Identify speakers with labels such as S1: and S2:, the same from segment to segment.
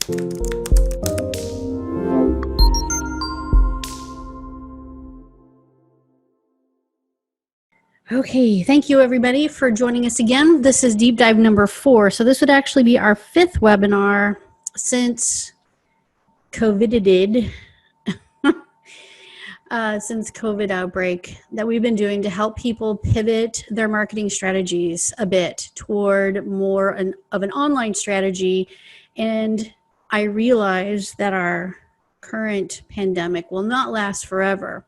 S1: Okay, thank you everybody for joining us again. This is deep dive number 4. So this would actually be our 5th webinar since COVID outbreak that we've been doing to help people pivot their marketing strategies a bit toward more of an online strategy. And I realize that our current pandemic will not last forever.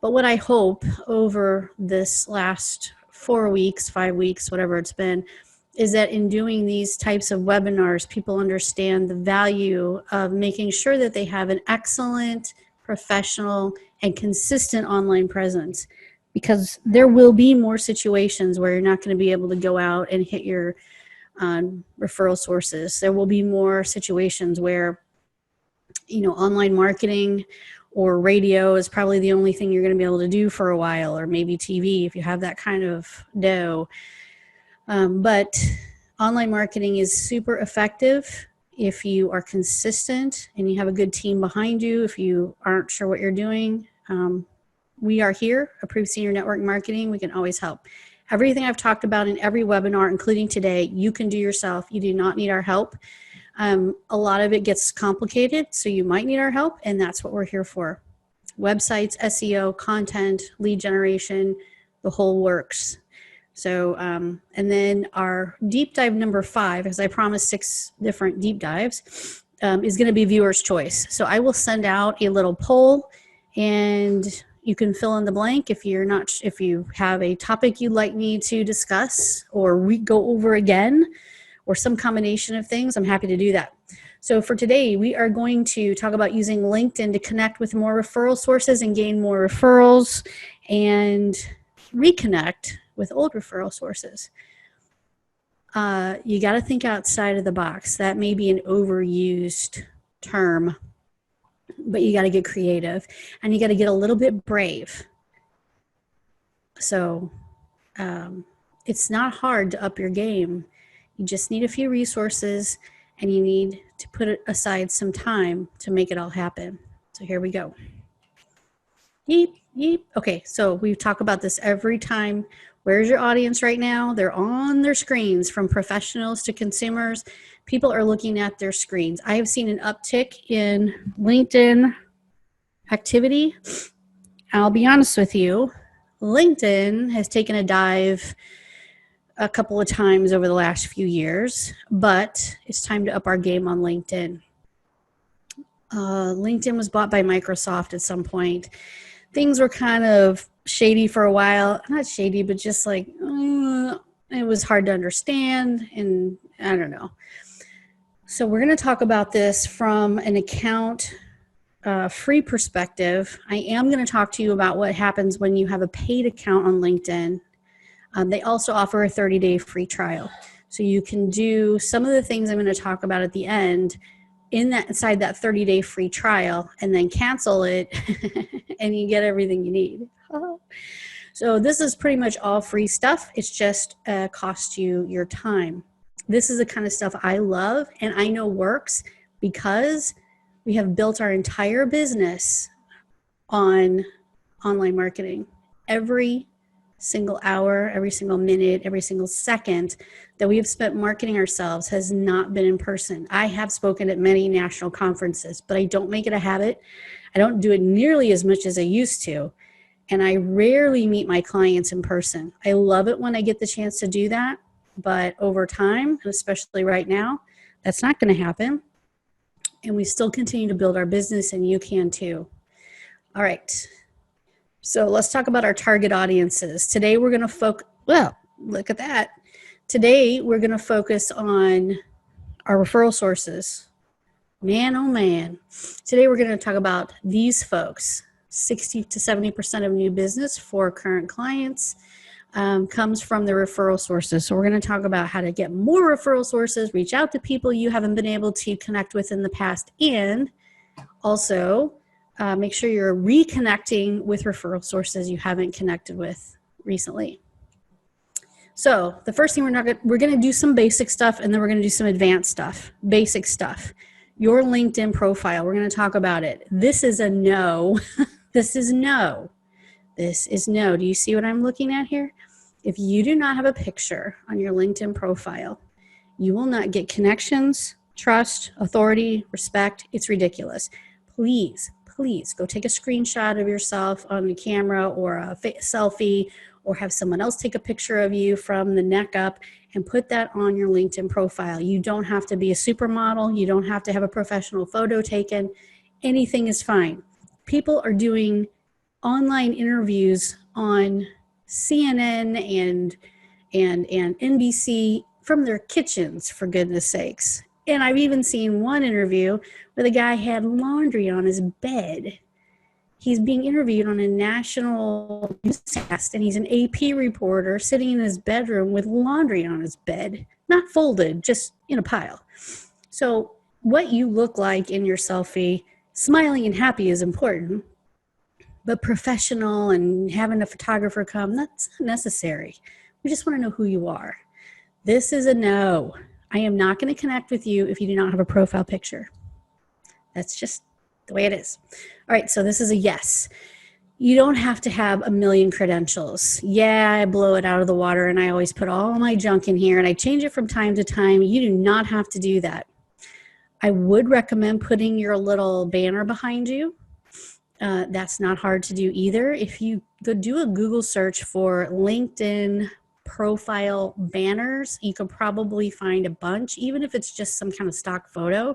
S1: But what I hope over this last 4 weeks, 5 weeks, whatever it's been, is that in doing these types of webinars, people understand the value of making sure that they have an excellent, professional, and consistent online presence. Because there will be more situations where you're not going to be able to go out and hit your referral sources. There will be more situations where, online marketing or radio is probably the only thing you're going to be able to do for a while, or maybe TV if you have that kind of dough. But online marketing is super effective if you are consistent and you have a good team behind you. If you aren't sure what you're doing, we are here, Approved Senior Network Marketing. We can always help. Everything I've talked about in every webinar, including today, you can do yourself. You do not need our help. A lot of it gets complicated, so you might need our help, and that's what we're here for. Websites, SEO, content, lead generation, the whole works. So, and then our deep dive number 5, as I promised 6 different deep dives, is going to be viewer's choice. So I will send out a little poll, and you can fill in the blank if you have a topic you'd like me to discuss or go over again, or some combination of things. I'm happy to do that. So for today, we are going to talk about using LinkedIn to connect with more referral sources and gain more referrals and reconnect with old referral sources. You got to think outside of the box. That may be an overused term, but you got to get creative and you got to get a little bit brave. So it's not hard to up your game. You just need a few resources and you need to put aside some time to make it all happen. So here we go. Yeep, yeep. Okay, so we talk about this every time. Where's your audience right now? They're on their screens, from professionals to consumers. People are looking at their screens. I have seen an uptick in LinkedIn activity. I'll be honest with you, LinkedIn has taken a dive a couple of times over the last few years, but it's time to up our game on LinkedIn. LinkedIn was bought by Microsoft at some point. Things were kind of shady for a while. Not shady, but just like, it was hard to understand, and I don't know. So we're going to talk about this from an account free perspective. I am going to talk to you about what happens when you have a paid account on LinkedIn. They also offer a 30-day free trial. So you can do some of the things I'm going to talk about at the end inside that 30-day free trial, and then cancel it and you get everything you need. So this is pretty much all free stuff. It's just cost you your time. This is the kind of stuff I love and I know works because we have built our entire business on online marketing. Every single hour, every single minute, every single second that we have spent marketing ourselves has not been in person. I have spoken at many national conferences, but I don't make it a habit. I don't do it nearly as much as I used to. And I rarely meet my clients in person. I love it when I get the chance to do that, but over time, and especially right now, that's not going to happen. And we still continue to build our business, and you can too. All right. So let's talk about our target audiences. Today we're going to focus, well, look at that. Today we're going to focus on our referral sources. Man, oh man. Today we're going to talk about these folks. 60 to 70% of new business for current clients comes from the referral sources. So we're going to talk about how to get more referral sources, reach out to people you haven't been able to connect with in the past, and also make sure you're reconnecting with referral sources you haven't connected with recently. So the first thing we're going to do some basic stuff, and then we're going to do some advanced stuff. Basic stuff. Your LinkedIn profile, we're going to talk about it. This is a no. This is no. This is no. Do you see what I'm looking at here? If you do not have a picture on your LinkedIn profile, you will not get connections, trust, authority, respect. It's ridiculous. Please, please go take a screenshot of yourself on the camera or a selfie, or have someone else take a picture of you from the neck up and put that on your LinkedIn profile. You don't have to be a supermodel. You don't have to have a professional photo taken. Anything is fine. People are doing online interviews on CNN and NBC from their kitchens, for goodness sakes. And I've even seen one interview where the guy had laundry on his bed. He's being interviewed on a national newscast, and he's an AP reporter sitting in his bedroom with laundry on his bed, not folded, just in a pile. So what you look like in your selfie, smiling and happy, is important, but professional and having a photographer come, that's not necessary. We just want to know who you are. This is a no. I am not going to connect with you if you do not have a profile picture. That's just the way it is. All right, so this is a yes. You don't have to have a million credentials. Yeah, I blow it out of the water and I always put all my junk in here and I change it from time to time. You do not have to do that. I would recommend putting your little banner behind you. That's not hard to do either. If you go do a Google search for LinkedIn profile banners, you could probably find a bunch, even if it's just some kind of stock photo.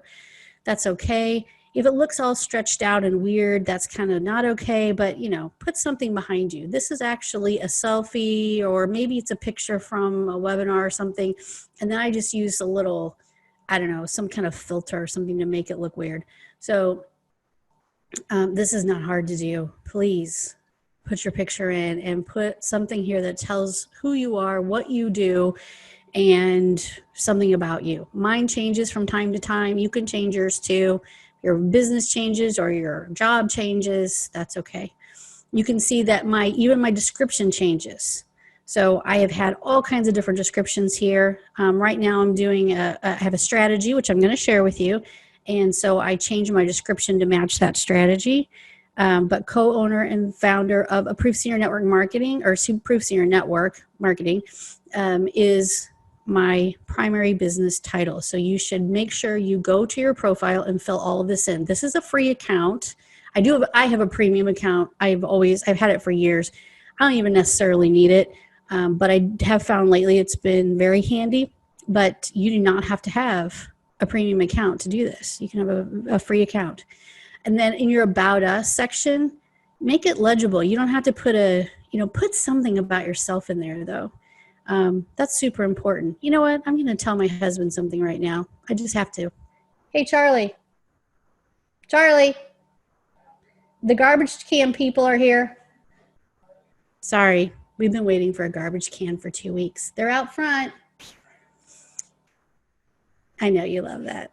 S1: That's okay. If it looks all stretched out and weird, that's kind of not okay, but put something behind you. This is actually a selfie, or maybe it's a picture from a webinar or something, and then I just use a little, I don't know, some kind of filter or something to make it look weird. So this is not hard to do. Please put your picture in and put something here that tells who you are, what you do, and something about you. Mine changes from time to time. You can change yours too. Your business changes or your job changes, that's okay. You can see that even my description changes. So I have had all kinds of different descriptions here. Right now I'm doing I have a strategy, which I'm going to share with you. And so I changed my description to match that strategy. But co-owner and founder of Approved Senior Network Marketing, or Approved Senior Network Marketing, is my primary business title. So you should make sure you go to your profile and fill all of this in. This is a free account. I have a premium account. I've had it for years. I don't even necessarily need it. But I have found lately it's been very handy, but you do not have to have a premium account to do this. You can have a free account. And then in your About Us section, make it legible. You don't have to put something about yourself in there though. That's super important. You know what? I'm going to tell my husband something right now. I just have to. Hey, Charlie, the garbage can people are here. Sorry, we've been waiting for a garbage can for 2 weeks. They're out front. I know you love that.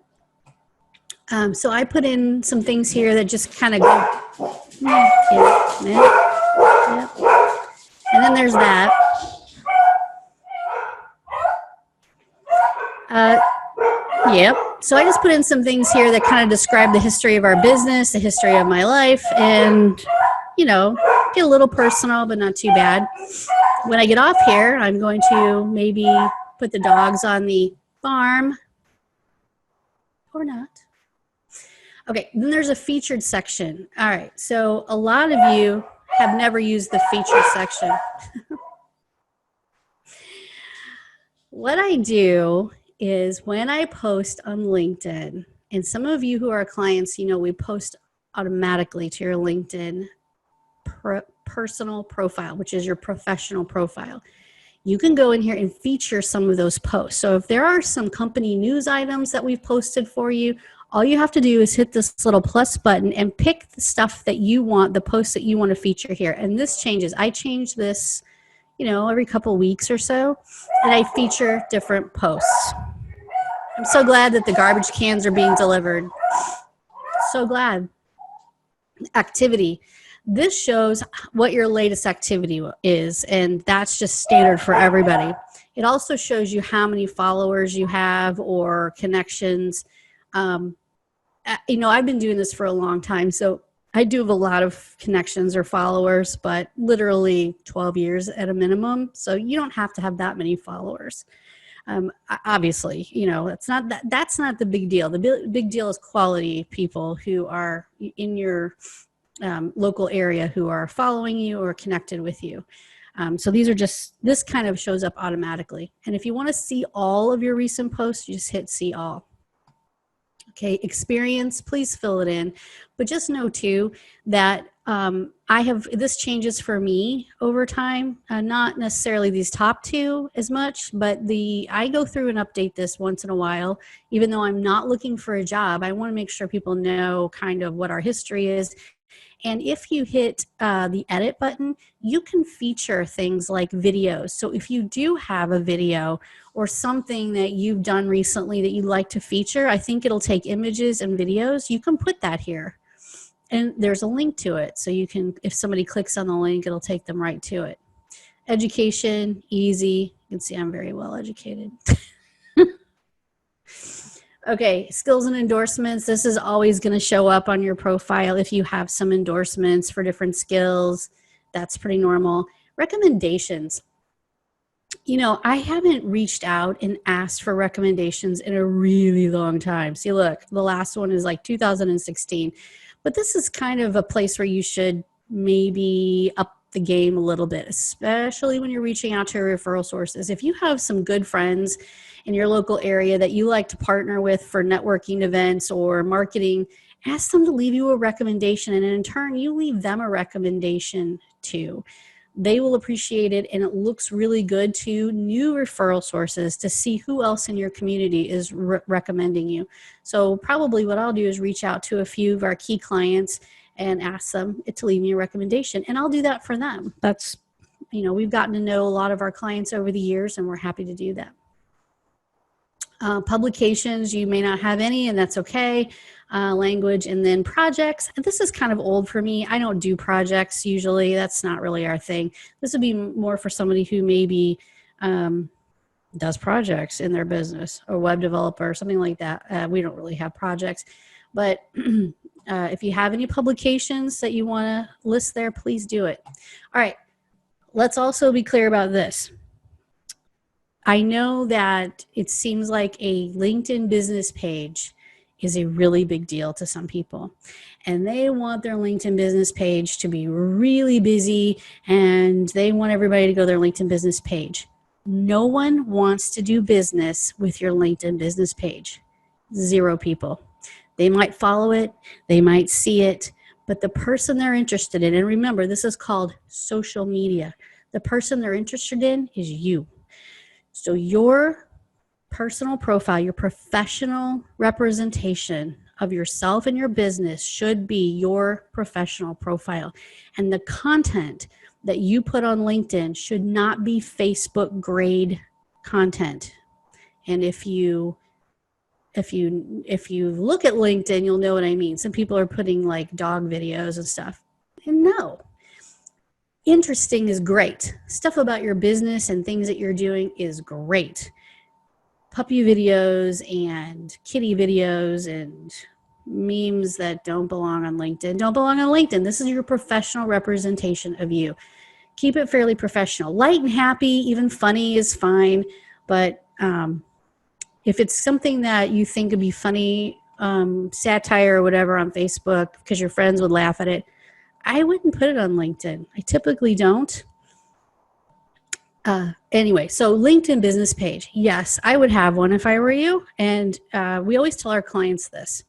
S1: So I put in some things here that just kind of go. Yep. And then there's that. Yep. So I just put in some things here that kind of describe the history of our business, the history of my life, and, get a little personal, but not too bad. When I get off here, I'm going to maybe put the dogs on the farm or not. Okay, then there's a featured section. All right, so a lot of you have never used the featured section. What I do is when I post on LinkedIn, and some of you who are clients, we post automatically to your LinkedIn personal profile, which is your professional profile. You can go in here and feature some of those posts. So if there are some company news items that we've posted for you, all you have to do is hit this little plus button and pick the stuff that you want, the posts that you want to feature here. And this changes. I change this, every couple weeks or so, and I feature different posts. I'm so glad that the garbage cans are being delivered. So glad. Activity. This shows what your latest activity is, and that's just standard for everybody. It also shows you how many followers you have or connections. I've been doing this for a long time, so I do have a lot of connections or followers, but literally 12 years at a minimum. So you don't have to have that many followers. Obviously, that's not the big deal. The big deal is quality people who are in your local area who are following you or connected with you. So this kind of shows up automatically. And if you want to see all of your recent posts, you just hit see all. Okay, experience, please fill it in. But just know too that this changes for me over time, not necessarily these top two as much, but I go through and update this once in a while. Even though I'm not looking for a job, I want to make sure people know kind of what our history is. And if you hit the edit button, you can feature things like videos. So if you do have a video or something that you've done recently that you'd like to feature, I think it'll take images and videos. You can put that here. And there's a link to it. So you can, if somebody clicks on the link, it'll take them right to it. Education, easy. You can see I'm very well educated. Okay, skills and endorsements. This is always going to show up on your profile if you have some endorsements for different skills. That's pretty normal. Recommendations. I haven't reached out and asked for recommendations in a really long time. See, look, the last one is like 2016. But this is kind of a place where you should maybe up the game a little bit, especially when you're reaching out to your referral sources. If you have some good friends in your local area that you like to partner with for networking events or marketing, ask them to leave you a recommendation, and in turn you leave them a recommendation too. They will appreciate it, and it looks really good to new referral sources to see who else in your community is recommending you. So probably what I'll do is reach out to a few of our key clients and ask them to leave me a recommendation, and I'll do that for them. That's, we've gotten to know a lot of our clients over the years, and we're happy to do that. Publications, you may not have any, and that's okay. Language, and then projects. This is kind of old for me. I don't do projects usually. That's not really our thing. This would be more for somebody who maybe does projects in their business, or web developer or something like that. We don't really have projects, but if you have any publications that you want to list there, please do it. All right, let's also be clear about this. I know that it seems like a LinkedIn business page is a really big deal to some people, and they want their LinkedIn business page to be really busy, and they want everybody to go to their LinkedIn business page. No one wants to do business with your LinkedIn business page. 0 people. They might follow it, they might see it, but the person they're interested in, and remember, this is called social media, the person they're interested in is you. So your personal profile, your professional representation of yourself and your business should be your professional profile. And the content that you put on LinkedIn should not be Facebook grade content. And if you look at LinkedIn, you'll know what I mean. Some people are putting like dog videos and stuff. And no. Interesting is great. Stuff about your business and things that you're doing is great. Puppy videos and kitty videos and memes that don't belong on LinkedIn don't belong on LinkedIn. This is your professional representation of you. Keep it fairly professional. Light and happy, even funny is fine. But if it's something that you think would be funny, satire or whatever on Facebook because your friends would laugh at it, I wouldn't put it on LinkedIn. I typically don't. Anyway, so LinkedIn business page. Yes, I would have one if I were you. And we always tell our clients this.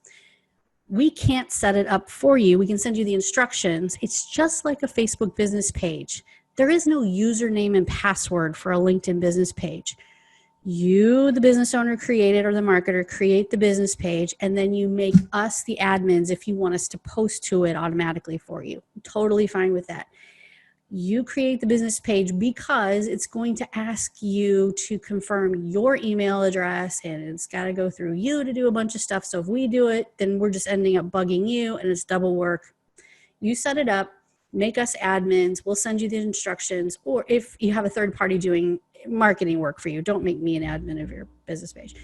S1: We can't set it up for you. We can send you the instructions. It's just like a Facebook business page. There is no username and password for a LinkedIn business page. You, the business owner, create it, or the marketer, create the business page, and then you make us the admins if you want us to post to it automatically for you. Totally fine with that. You create the business page because it's going to ask you to confirm your email address, and it's got to go through you to do a bunch of stuff. So if we do it, then we're just ending up bugging you, and it's double work. You set it up, make us admins, we'll send you the instructions, or if you have a third party doing marketing work for you, don't make me an admin of your business page.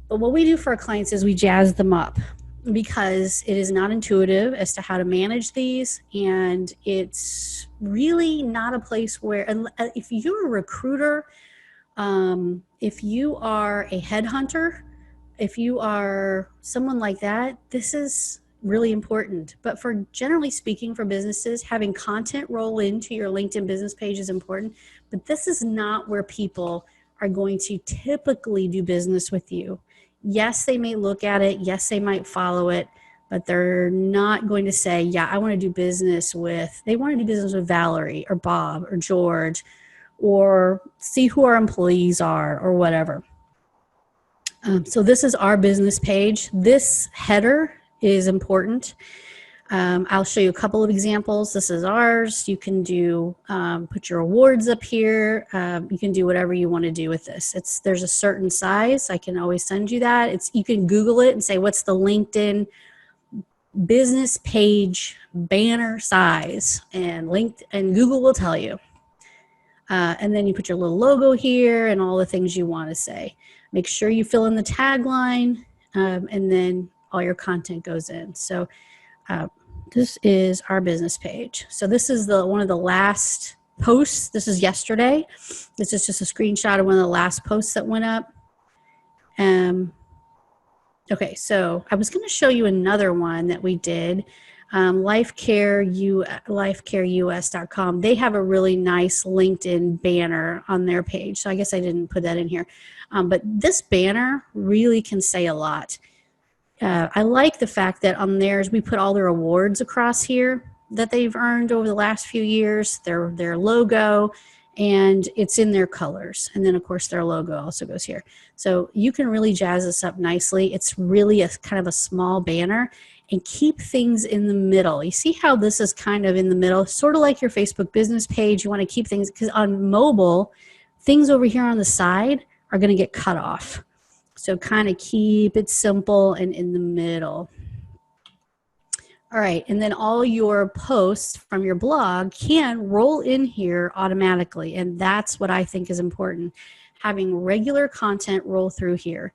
S1: But what we do for our clients is we jazz them up. because it is not intuitive as to how to manage these, and it's really not a place where, if you're a recruiter, if you are a headhunter, if you are someone like that, this is really important. But for generally speaking, for businesses, having content roll into your LinkedIn business page is important. But this is not where people are going to typically do business with you. Yes, they may look at it. Yes, they might follow it, but they're not going to say, yeah, I want to do business with, they want to do business with Valerie or Bob or George, or see who our employees are or whatever. So this is our business page. This header is important. I'll show you a couple of examples. This is ours. You can do, put your awards up here. You can do whatever you want to do with this. There's a certain size. I can always send you that. You can Google it and say, what's the LinkedIn business page banner size? And Google will tell you. And then you put your little logo here and all the things you want to say. Make sure you fill in the tagline, and then all your content goes in. So this is our business page. So this is one of the last posts. This is yesterday. This is just a screenshot of one of the last posts that went up. Okay, so I was going to show you another one that we did. lifecareus.com. They have a really nice LinkedIn banner on their page. So I guess I didn't put that in here. But this banner really can say a lot. I like the fact that on theirs, we put all their awards across here that they've earned over the last few years, their logo, and it's in their colors. And then of course their logo also goes here. So you can really jazz this up nicely. It's really a kind of a small banner, and keep things in the middle. You see how this is kind of in the middle, sort of like your Facebook business page. You want to keep things, because on mobile, things over here on the side are going to get cut off. So kind of keep it simple and in the middle. All right, and then all your posts from your blog can roll in here automatically, and that's what I think is important, having regular content roll through here.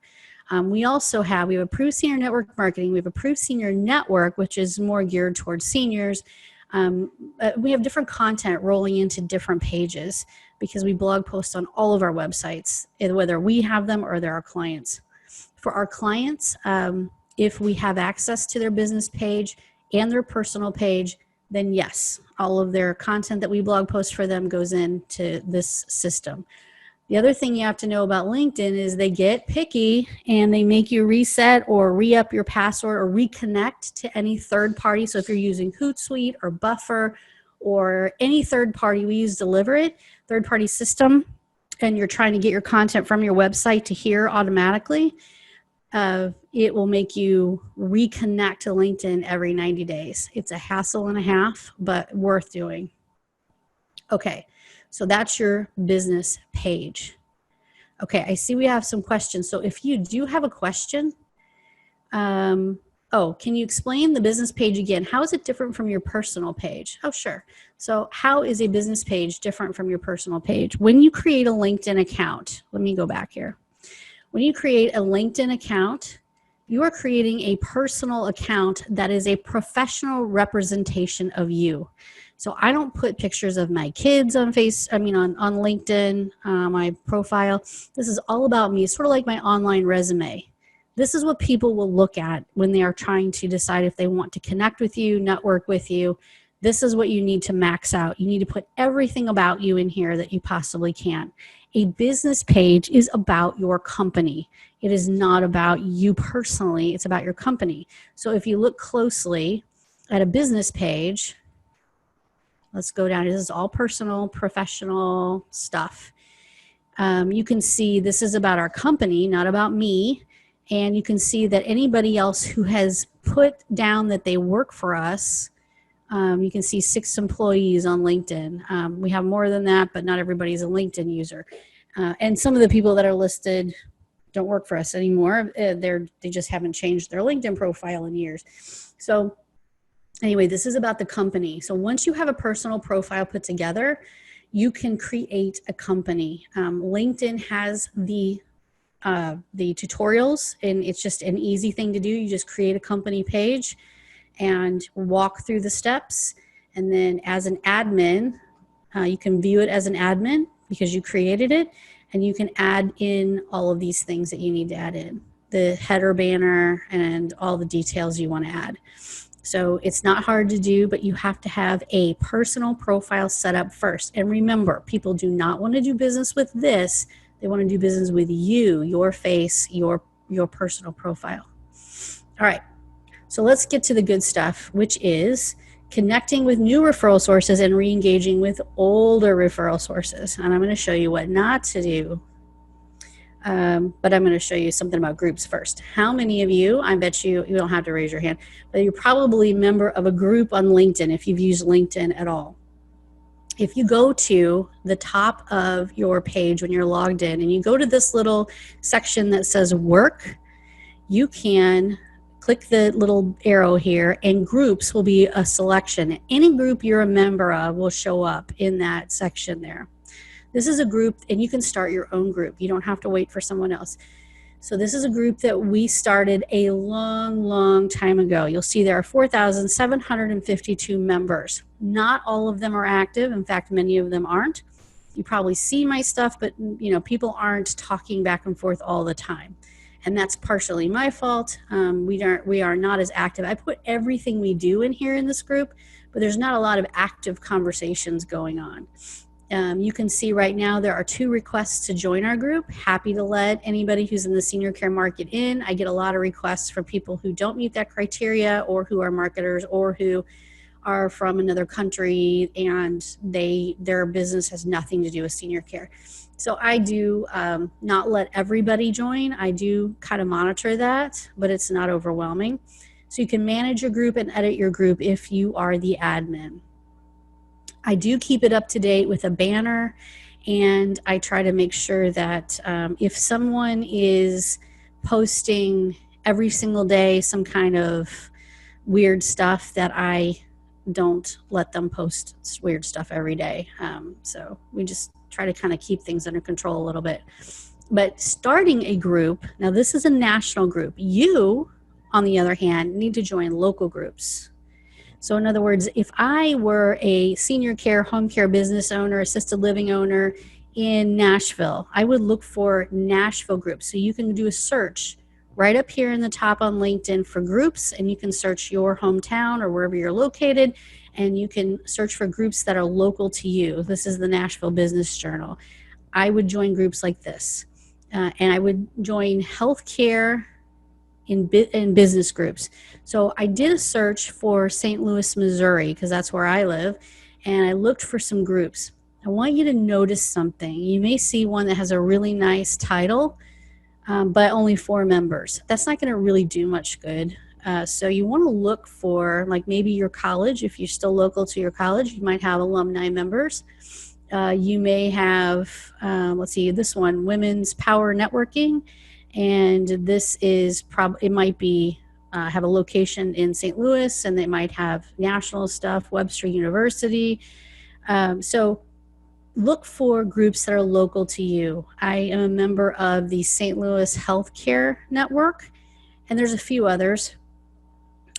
S1: We also have approved senior network marketing. We have approved senior network, which is more geared towards seniors. We have different content rolling into different pages because we blog post on all of our websites, whether we have them or they're our clients. For our clients, if we have access to their business page and their personal page, then yes, all of their content that we blog post for them goes into this system. The other thing you have to know about LinkedIn is they get picky and they make you reset or re-up your password or reconnect to any third party. So if you're using Hootsuite or Buffer or any third party, we use Deliverit, third party system, and you're trying to get your content from your website to here automatically, it will make you reconnect to LinkedIn every 90 days. It's a hassle and a half, but worth doing. Okay. So that's your business page. Okay, I see we have some questions. So if you do have a question, can you explain the business page again? How is it different from your personal page? Oh, sure. So how is a business page different from your personal page? When you create a LinkedIn account, let me go back here. When you create a LinkedIn account, you are creating a personal account that is a professional representation of you. So I don't put pictures of my kids on LinkedIn, my profile. This is all about me. It's sort of like my online resume. This is what people will look at when they are trying to decide if they want to connect with you, network with you. This is what you need to max out. You need to put everything about you in here that you possibly can. A business page is about your company. It is not about you personally. It's about your company. So if you look closely at a business page, let's go down. This is all personal, professional stuff. You can see this is about our company, not about me. And you can see that anybody else who has put down that they work for us, you can see 6 employees on LinkedIn. We have more than that, but not everybody's a LinkedIn user. And some of the people that are listed don't work for us anymore. They just haven't changed their LinkedIn profile in years. So anyway, this is about the company. So once you have a personal profile put together, you can create a company. LinkedIn has the the tutorials, and it's just an easy thing to do. You just create a company page and walk through the steps. And then as an admin, you can view it as an admin because you created it, and you can add in all of these things that you need to add in, the header banner and all the details you want to add. So it's not hard to do, but you have to have a personal profile set up first. And remember, people do not want to do business with this. They want to do business with you, your face, your personal profile. All right. So let's get to the good stuff, which is connecting with new referral sources and re-engaging with older referral sources. And I'm going to show you what not to do. But I'm going to show you something about groups first. How many of you, I bet you don't have to raise your hand, but you're probably a member of a group on LinkedIn if you've used LinkedIn at all. If you go to the top of your page when you're logged in and you go to this little section that says work, you can click the little arrow here, and groups will be a selection. Any group you're a member of will show up in that section there. This is a group, and you can start your own group. You don't have to wait for someone else. So this is a group that we started a long, long time ago. You'll see there are 4,752 members. Not all of them are active. In fact, many of them aren't. You probably see my stuff, but people aren't talking back and forth all the time. And that's partially my fault. We are not as active. I put everything we do in here in this group, but there's not a lot of active conversations going on. You can see right now there are 2 requests to join our group. Happy to let anybody who's in the senior care market in. I get a lot of requests from people who don't meet that criteria, or who are marketers, or who are from another country and their business has nothing to do with senior care. So I do not let everybody join. I do kind of monitor that, but it's not overwhelming. So you can manage your group and edit your group if you are the admin. I do keep it up to date with a banner, and I try to make sure that if someone is posting every single day some kind of weird stuff, that I don't let them post weird stuff every day. So we just try to kind of keep things under control a little bit. But starting a group, now this is a national group. You, on the other hand, need to join local groups. So in other words, if I were a senior care, home care business owner, assisted living owner in Nashville, I would look for Nashville groups. So you can do a search right up here in the top on LinkedIn for groups, and you can search your hometown or wherever you're located, and you can search for groups that are local to you. This is the Nashville Business Journal. I would join groups like this, and I would join healthcare in business groups. So I did a search for St. Louis, Missouri, because that's where I live, and I looked for some groups. I want you to notice something. You may see one that has a really nice title, but only 4 members. That's not going to really do much good. So you want to look for, like, maybe your college. If you're still local to your college, you might have alumni members. You may have, let's see, this one, Women's Power Networking. And this is it might be, have a location in St. Louis, and they might have national stuff, Webster University. So look for groups that are local to you. I am a member of the St. Louis Healthcare Network, and there's a few others.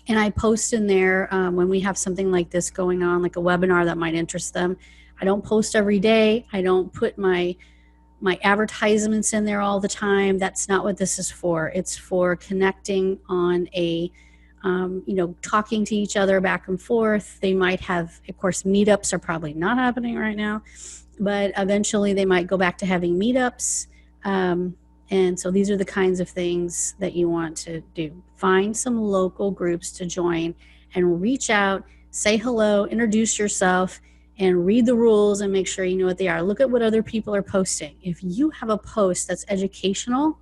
S1: And I post in there when we have something like this going on, like a webinar that might interest them. I don't post every day. I don't put my advertisements in there all the time. That's not what this is for. It's for connecting on a, talking to each other back and forth. They might have, of course, meetups are probably not happening right now, but eventually they might go back to having meetups. And so these are the kinds of things that you want to do. Find some local groups to join and reach out, say hello, introduce yourself, and read the rules and make sure you know what they are. Look at what other people are posting. If you have a post that's educational,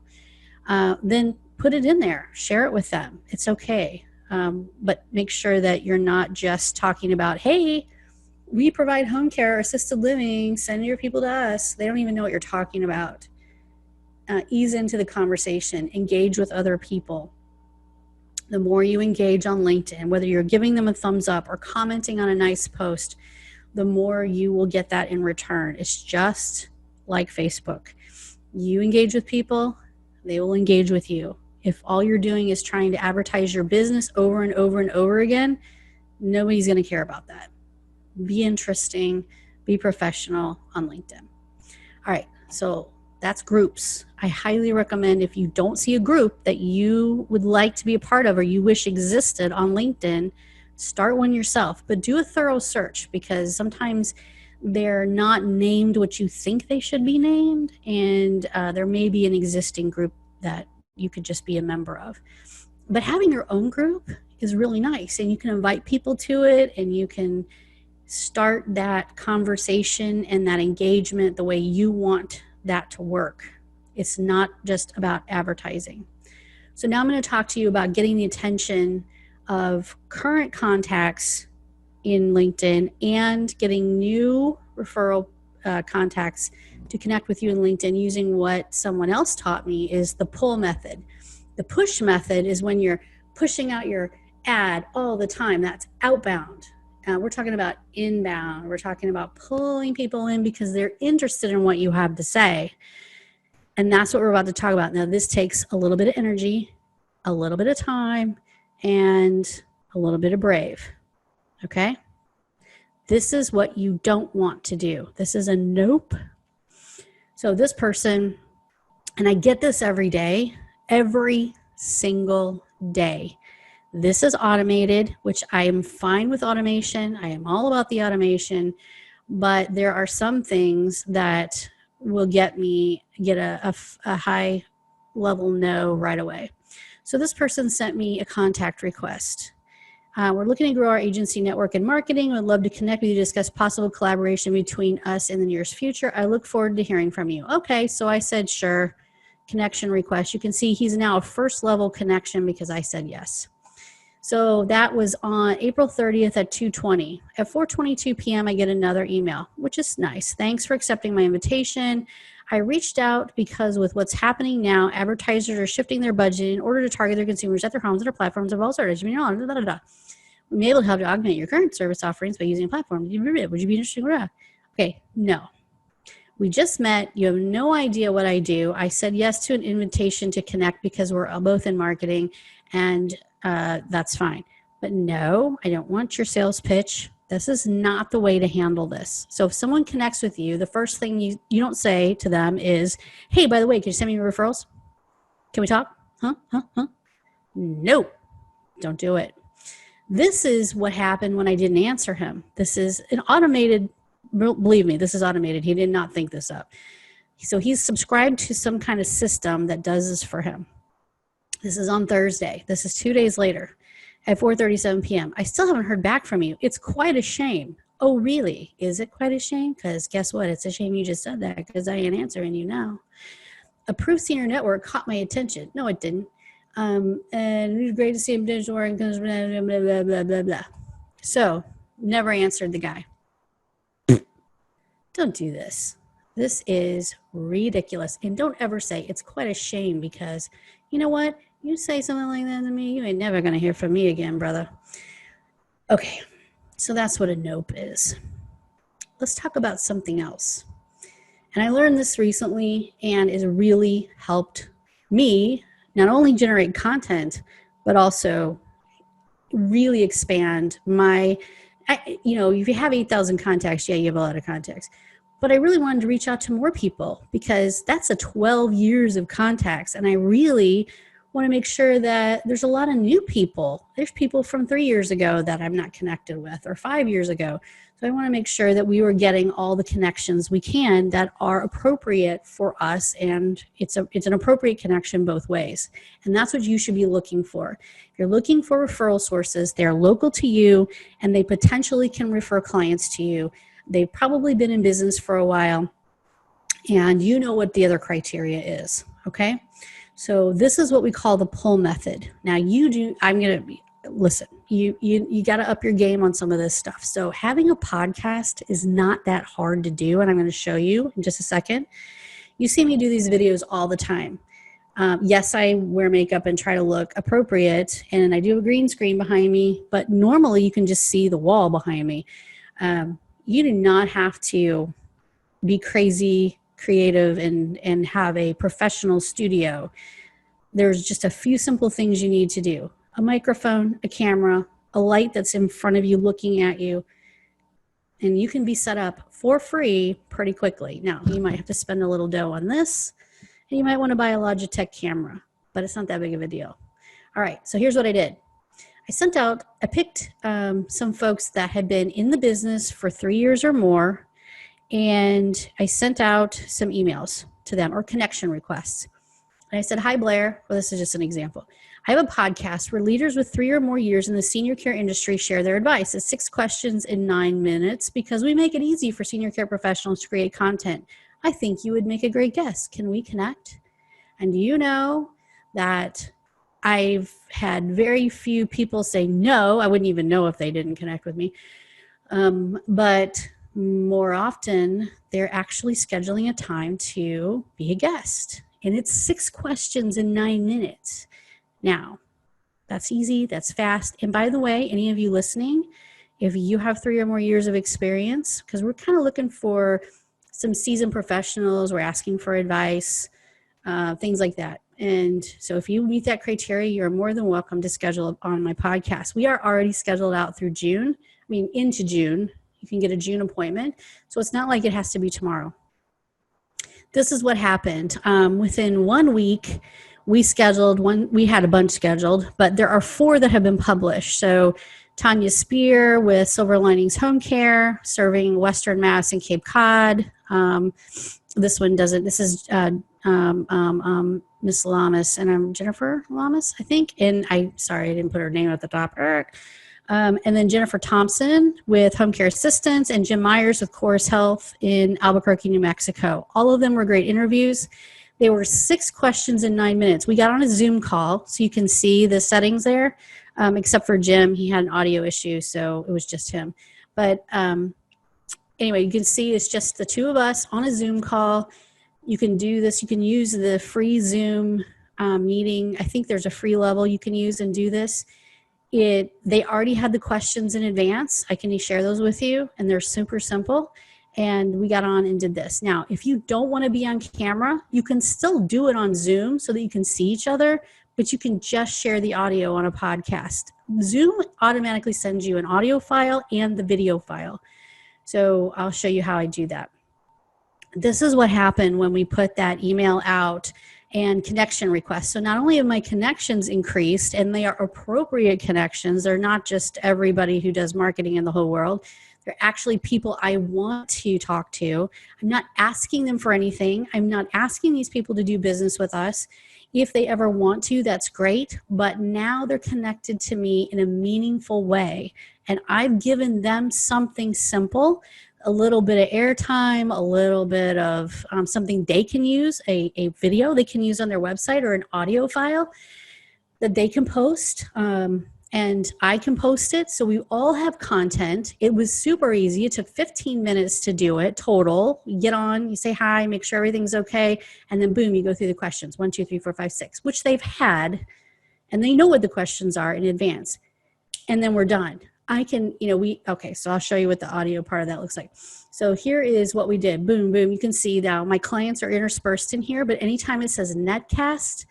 S1: then put it in there. Share it with them. It's okay. But make sure that you're not just talking about, hey, we provide home care or assisted living, send your people to us. They don't even know what you're talking about. Ease into the conversation. Engage with other people. The more you engage on LinkedIn, whether you're giving them a thumbs up or commenting on a nice post, the more you will get that in return. It's just like Facebook. You engage with people, they will engage with you. If all you're doing is trying to advertise your business over and over and over again, nobody's going to care about that. Be interesting, be professional on LinkedIn. All right, so that's groups. I highly recommend, if you don't see a group that you would like to be a part of or you wish existed on LinkedIn, start one yourself, but do a thorough search, because sometimes they're not named what you think they should be named, and there may be an existing group that you could just be a member of. But having your own group is really nice, and you can invite people to it, and you can start that conversation and that engagement the way you want that to work. It's not just about advertising. So now I'm going to talk to you about getting the attention of current contacts in LinkedIn and getting new referral contacts to connect with you in LinkedIn using what someone else taught me is the pull method. The push method is when you're pushing out your ad all the time. That's outbound. We're talking about inbound. We're talking about pulling people in because they're interested in what you have to say. And that's what we're about to talk about. Now, this takes a little bit of energy, a little bit of time, and a little bit of brave. Okay? This is what you don't want to do. This is a nope. So this person, and I get this every day, every single day. This is automated, which I am fine with automation. I am all about the automation, but there are some things that will get a high level no right away. So this person sent me a contact request. We're looking to grow our agency network and marketing. Would love to connect with you to discuss possible collaboration between us in the nearest future. I look forward to hearing from you. Okay, so I said, sure, connection request. You can see he's now a first level connection because I said yes. So that was on April 30th at 2:20. At 4:22 p.m., I get another email, which is nice. Thanks for accepting my invitation. I reached out because with what's happening now, advertisers are shifting their budget in order to target their consumers at their homes and their platforms of all sorts. We may be able to help you augment your current service offerings by using a platform. Would you be interested? Okay, no. We just met. You have no idea what I do. I said yes to an invitation to connect because we're both in marketing, and that's fine. But no, I don't want your sales pitch. This is not the way to handle this. So if someone connects with you, the first thing you don't say to them is, hey, by the way, can you send me your referrals? Can we talk? Huh? No, don't do it. This is what happened when I didn't answer him. This is an automated, believe me, this is automated. He did not think this up. So he's subscribed to some kind of system that does this for him. This is on Thursday. This is 2 days later at 4:37 p.m. I still haven't heard back from you. It's quite a shame. Oh, really? Is it quite a shame? Because guess what? It's a shame you just said that because I ain't answering you now. Approved Senior Network caught my attention. No, it didn't. And it was great to see him doing blah, blah, blah, blah, blah, blah. So never answered the guy. Don't do this. This is ridiculous. And don't ever say it's quite a shame because you know what? You say something like that to me, you ain't never going to hear from me again, brother. Okay, so that's what a nope is. Let's talk about something else. And I learned this recently and it's really helped me not only generate content, but also really expand my, if you have 8,000 contacts, yeah, you have a lot of contacts. But I really wanted to reach out to more people because that's a 12 years of contacts. And I really want to make sure that there's a lot of new people. There's people from 3 years ago that I'm not connected with or 5 years ago. So I want to make sure that we were getting all the connections we can that are appropriate for us. And it's an appropriate connection both ways. And that's what you should be looking for. If you're looking for referral sources, they're local to you and they potentially can refer clients to you. They've probably been in business for a while and you know what the other criteria is, okay? So this is what we call the pull method. Now you got to up your game on some of this stuff. So having a podcast is not that hard to do and I'm going to show you in just a second. You see me do these videos all the time. Yes, I wear makeup and try to look appropriate and I do have a green screen behind me, but normally you can just see the wall behind me. You do not have to be crazy creative and have a professional studio, there's just a few simple things you need to do. A microphone, a camera, a light that's in front of you looking at you, and you can be set up for free pretty quickly. Now, you might have to spend a little dough on this, and you might want to buy a Logitech camera, but it's not that big of a deal. All right, so here's what I did. I picked some folks that had been in the business for 3 years or more, and I sent out some emails to them or connection requests. And I said, hi, Blair. Well, this is just an example. I have a podcast where leaders with 3 or more years in the senior care industry share their advice. It's 6 questions in 9 minutes because we make it easy for senior care professionals to create content. I think you would make a great guest. Can we connect? And do you know that I've had very few people say no. I wouldn't even know if they didn't connect with me. But more often, they're actually scheduling a time to be a guest. And it's 6 questions in 9 minutes. Now, that's easy, that's fast. And by the way, any of you listening, if you have 3 or more years of experience, because we're kind of looking for some seasoned professionals, we're asking for advice, things like that. And so if you meet that criteria, you're more than welcome to schedule on my podcast. We are already scheduled out through June. Into June. You can get a June appointment. So it's not like it has to be tomorrow. This is what happened. Within 1 week, we had a bunch scheduled, but there are 4 that have been published. So Tanya Spear with Silver Linings Home Care, serving Western Mass and Cape Cod. This one doesn't. This is Miss Lamas, and I'm Jennifer Lamas, I think. And I didn't put her name at the top. And then Jennifer Thompson with Home Care Assistance, and Jim Myers with Chorus Health in Albuquerque, New Mexico. All of them were great interviews. They were 6 questions in 9 minutes. We got on a Zoom call, so you can see the settings there, except for Jim. He had an audio issue, so it was just him. But anyway, you can see it's just the 2 of us on a Zoom call. You can do this. You can use the free Zoom meeting. I think there's a free level you can use and do this. They already had the questions in advance. I can share those with you, and they're super simple. And we got on and did this. Now, if you don't want to be on camera, you can still do it on Zoom so that you can see each other, but you can just share the audio on a podcast. Zoom automatically sends you an audio file and the video file. So I'll show you how I do that. This is what happened when we put that email out and connection requests. So not only have my connections increased, and they are appropriate connections, they're not just everybody who does marketing in the whole world. They're actually people I want to talk to. I'm not asking them for anything. I'm not asking these people to do business with us. If they ever want to, that's great. But now they're connected to me in a meaningful way. And I've given them something simple, a little bit of airtime, a little bit of something they can use, a video they can use on their website, or an audio file that they can post. And I can post it. So we all have content. It was super easy. It took 15 minutes to do it total. You get on, you say hi, make sure everything's okay. And then boom, you go through the questions, 1, 2, 3, 4, 5, 6, which they've had. And they know what the questions are in advance. And then we're done. So I'll show you what the audio part of that looks like. So here is what we did. Boom, boom. You can see now my clients are interspersed in here, but anytime it says netcast,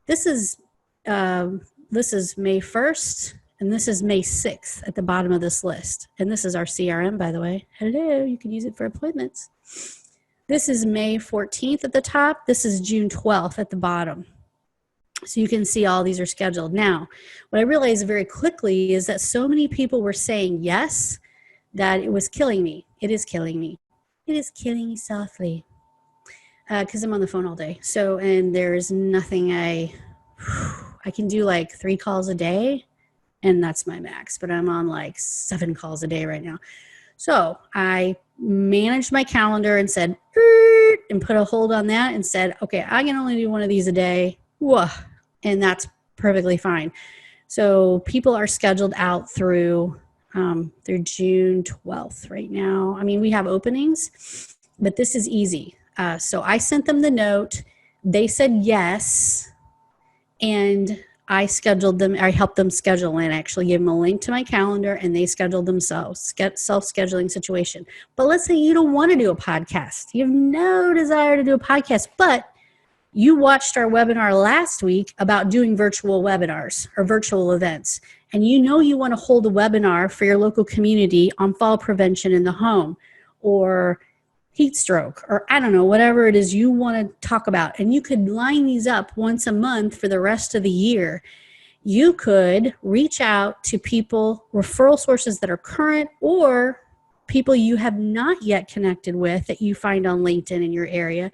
S1: this is May 1st, and this is May 6th at the bottom of this list. And this is our CRM, by the way. Hello, you can use it for appointments. This is May 14th at the top. This is June 12th at the bottom. So you can see all these are scheduled. Now, what I realized very quickly is that so many people were saying yes that it was killing me. It is killing me. It is killing me softly because I'm on the phone all day. So, and there's nothing I can do like 3 calls a day, and that's my max, but I'm on like 7 calls a day right now. So I managed my calendar and said, and put a hold on that and said, okay, I can only do 1 of these a day. Whoa. And that's perfectly fine. So people are scheduled out through June 12th right now. I mean, we have openings, but this is easy. So I sent them the note. They said yes. And I scheduled them. I helped them schedule in. I actually gave them a link to my calendar and they scheduled themselves. Self-scheduling situation. But let's say you don't want to do a podcast. You have no desire to do a podcast, but you watched our webinar last week about doing virtual webinars or virtual events. And you know you want to hold a webinar for your local community on fall prevention in the home or heat stroke, or I don't know, whatever it is you want to talk about. And you could line these up once a month for the rest of the year. You could reach out to people, referral sources that are current or people you have not yet connected with that you find on LinkedIn in your area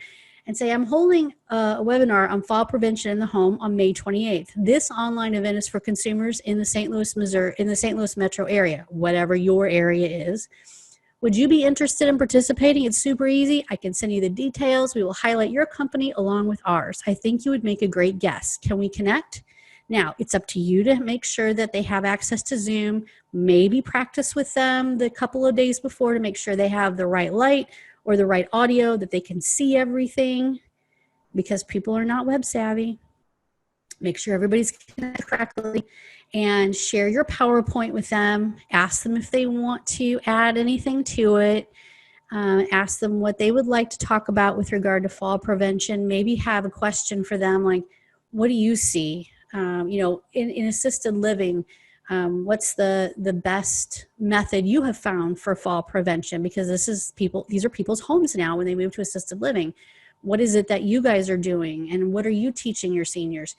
S1: and say, I'm holding a webinar on fall prevention in the home on May 28th. This online event is for consumers in the St. Louis, Missouri, in the St. Louis metro area, whatever your area is. Would you be interested in participating? It's super easy. I can send you the details. We will highlight your company along with ours. I think you would make a great guest. Can we connect? Now, it's up to you to make sure that they have access to Zoom. Maybe practice with them the couple of days before to make sure they have the right light or the right audio, that they can see everything, because people are not web savvy. Make sure everybody's connected correctly and share your PowerPoint with them. Ask them if they want to add anything to it. Ask them what they would like to talk about with regard to fall prevention. Maybe have a question for them like, what do you see? In assisted living, what's the best method you have found for fall prevention? Because these are people's homes now when they move to assisted living. What is it that you guys are doing? And what are you teaching your seniors?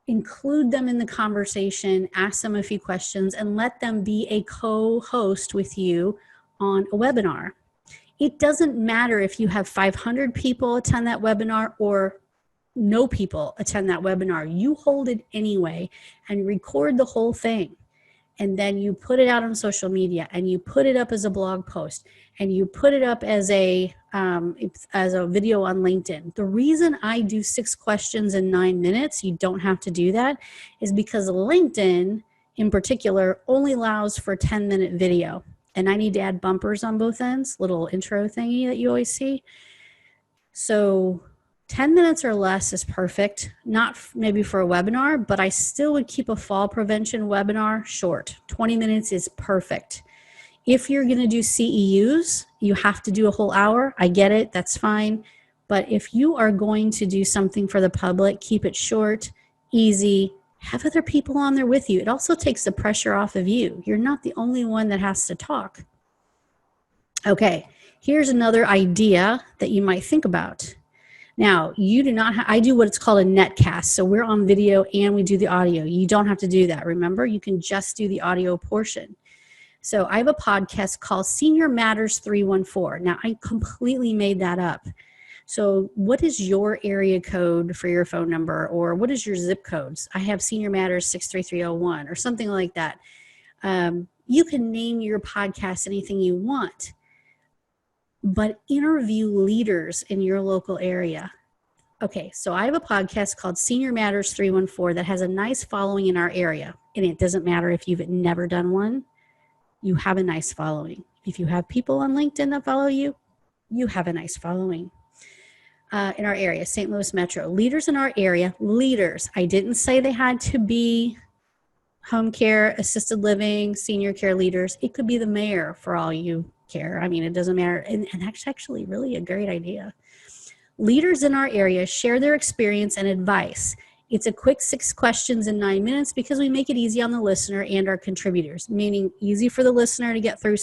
S1: Include them in the conversation, ask them a few questions, and let them be a co-host with you on a webinar. It doesn't matter if you have 500 people attend that webinar or no people attend that webinar. You hold it anyway and record the whole thing. And then you put it out on social media and you put it up as a blog post and you put it up as a video on LinkedIn. The reason I do 6 questions in 9 minutes, you don't have to do that, is because LinkedIn in particular only allows for a 10-minute video. And I need to add bumpers on both ends, little intro thingy that you always see. So 10 minutes or less is perfect, not maybe for a webinar, but I still would keep a fall prevention webinar short. 20 minutes is perfect. If you're going to do CEUs, you have to do a whole hour. I get it. That's fine. But if you are going to do something for the public, keep it short, easy, have other people on there with you. It also takes the pressure off of you. You're not the only one that has to talk. Okay, here's another idea that you might think about. Now, you do not I do what's called a netcast. So we're on video and we do the audio. You don't have to do that. Remember, you can just do the audio portion. So I have a podcast called Senior Matters 314. Now, I completely made that up. So what is your area code for your phone number, or what is your zip codes? I have Senior Matters 63301 or something like that. You can name your podcast anything you want, but interview leaders in your local area. Okay, so I have a podcast called Senior Matters 314 that has a nice following in our area. And it doesn't matter if you've never done one, you have a nice following. If you have people on LinkedIn that follow you, you have a nice following. In our area, St. Louis Metro. Leaders in our area, leaders. I didn't say they had to be home care, assisted living, senior care leaders. It could be the mayor for all you care. I mean, it doesn't matter. And that's actually really a great idea. Leaders in our area share their experience and advice. It's a quick 6 questions in 9 minutes because we make it easy on the listener and our contributors, meaning easy for the listener to get through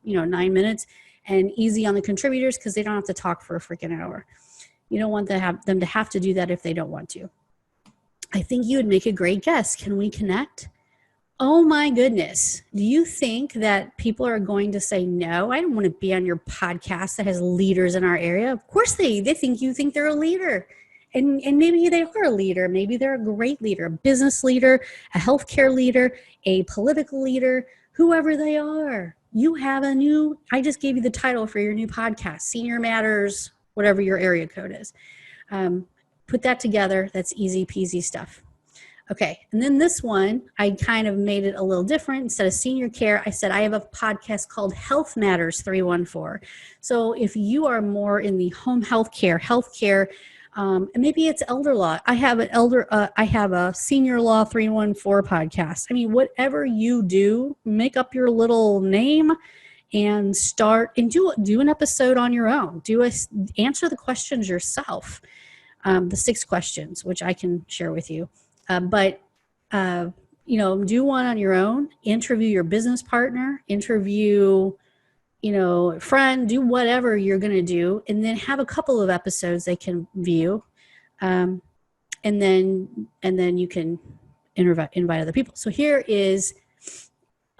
S1: 9 minutes, and easy on the contributors because they don't have to talk for a freaking hour. You don't want them to have to do that if they don't want to. I think you would make a great guest. Can we connect? Oh my goodness. Do you think that people are going to say, no, I don't want to be on your podcast that has leaders in our area? Of course they think you think they're a leader. And maybe they are a leader. Maybe they're a great leader, a business leader, a healthcare leader, a political leader, whoever they are. You have I just gave you the title for your new podcast, Senior Matters, whatever your area code is. Put that together. That's easy peasy stuff. Okay, and then this one, I kind of made it a little different. Instead of senior care, I said I have a podcast called Health Matters 314. So if you are more in the home healthcare, And maybe it's elder law. I have a senior law 314 podcast. I mean, whatever you do, make up your little name and start and do an episode on your own. Answer the questions yourself, the 6 questions, which I can share with you. But do one on your own. Interview your business partner. Interview friend. Do whatever you're going to do, and then have a couple of episodes they can view, and then you can invite other people. So here is.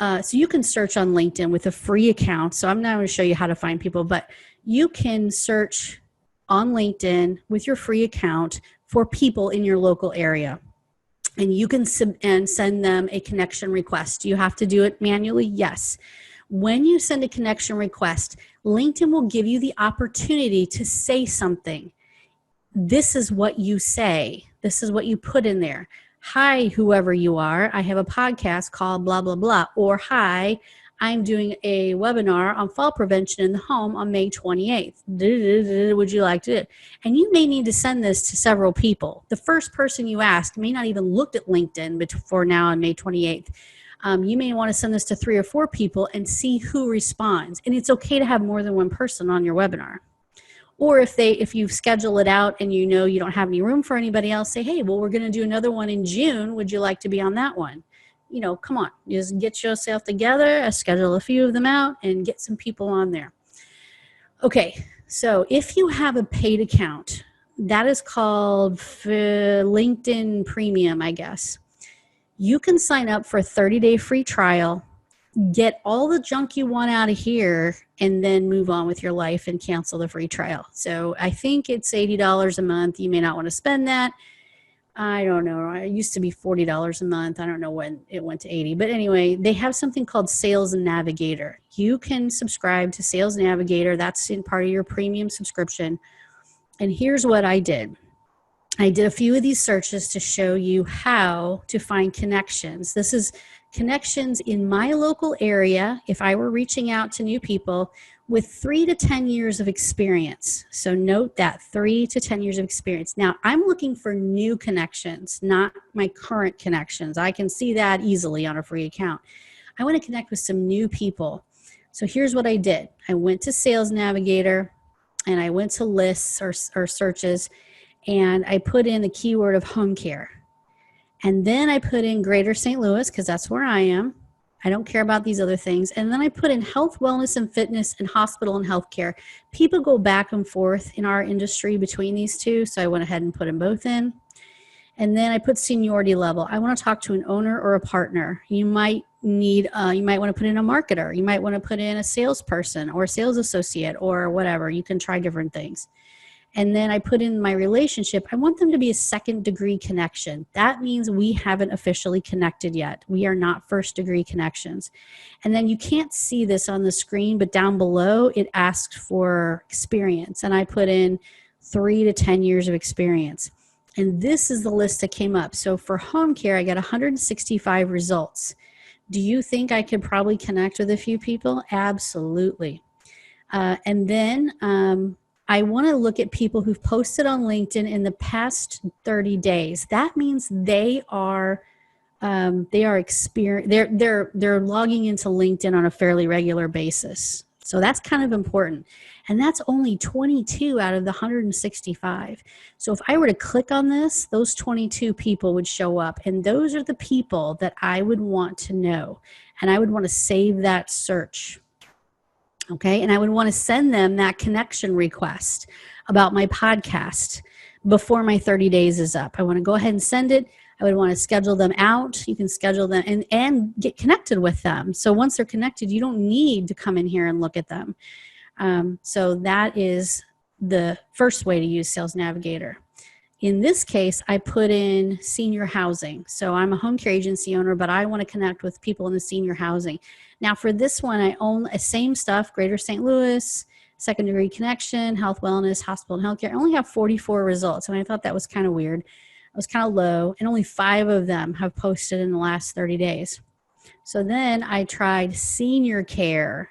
S1: So you can search on LinkedIn with a free account. So I'm not going to show you how to find people, but you can search on LinkedIn with your free account for people in your local area. And you can send them a connection request. Do you have to do it manually? Yes. When you send a connection request, LinkedIn will give you the opportunity to say something. This is what you say. This is what you put in there. Hi, whoever you are, I have a podcast called blah, blah, blah. Or hi, I'm doing a webinar on fall prevention in the home on May 28th. Would you like to do it? And you may need to send this to several people. The first person you ask may not even looked at LinkedIn before now on May 28th. You may want to send this to 3 or 4 people and see who responds. And it's okay to have more than one person on your webinar. Or if you schedule it out and you don't have any room for anybody else, say, hey, well, we're going to do another one in June. Would you like to be on that one? Come on, just get yourself together, schedule a few of them out, and get some people on there. Okay, so if you have a paid account, that is called LinkedIn Premium, I guess. You can sign up for a 30-day free trial, get all the junk you want out of here, and then move on with your life and cancel the free trial. So I think it's $80 a month. You may not want to spend that. I don't know. It used to be $40 a month. I don't know when it went to 80. But anyway, they have something called Sales Navigator. You can subscribe to Sales Navigator. That's in part of your premium subscription. And here's what I did. I did a few of these searches to show you how to find connections. This is connections in my local area if I were reaching out to new people with 3 to 10 years of experience. So note that 3 to 10 years of experience. Now, I'm looking for new connections, not my current connections. I can see that easily on a free account. I want to connect with some new people. So here's what I did. I went to Sales Navigator and I went to lists or searches, and I put in the keyword of home care. And then I put in Greater St. Louis because that's where I am. I don't care about these other things. And then I put in health, wellness, and fitness, and hospital and healthcare. People go back and forth in our industry between these two, so I went ahead and put them both in. And then I put seniority level. I want to talk to an owner or a partner. You might want to put in a marketer. You might want to put in a salesperson or a sales associate or whatever. You can try different things. And then I put in my relationship. I want them to be a 2nd-degree connection. That means we haven't officially connected yet. We are not 1st-degree connections. And then you can't see this on the screen, but down below it asks for experience. And I put in 3 to 10 years of experience. And this is the list that came up. So for home care, I got 165 results. Do you think I could probably connect with a few people? Absolutely. And then I want to look at people who've posted on LinkedIn in the past 30 days. That means they are logging into LinkedIn on a fairly regular basis. So that's kind of important. And that's only 22 out of the 165. So if I were to click on this, those 22 people would show up. And those are the people that I would want to know. And I would want to save that search. Okay, and I would want to send them that connection request about my podcast before my 30 days is up. I want to go ahead and send it. I would want to schedule them out. You can schedule them and get connected with them. So once they're connected, you don't need to come in here and look at them. So that is the first way to use Sales Navigator. In this case, I put in senior housing. So I'm a home care agency owner, but I want to connect with people in the senior housing. Now for this one, I own the same stuff, Greater St. Louis, 2nd-degree connection, health, wellness, hospital, and healthcare. I only have 44 results, and I thought that was kind of weird. It was kind of low, and only 5 of them have posted in the last 30 days. So then I tried senior care,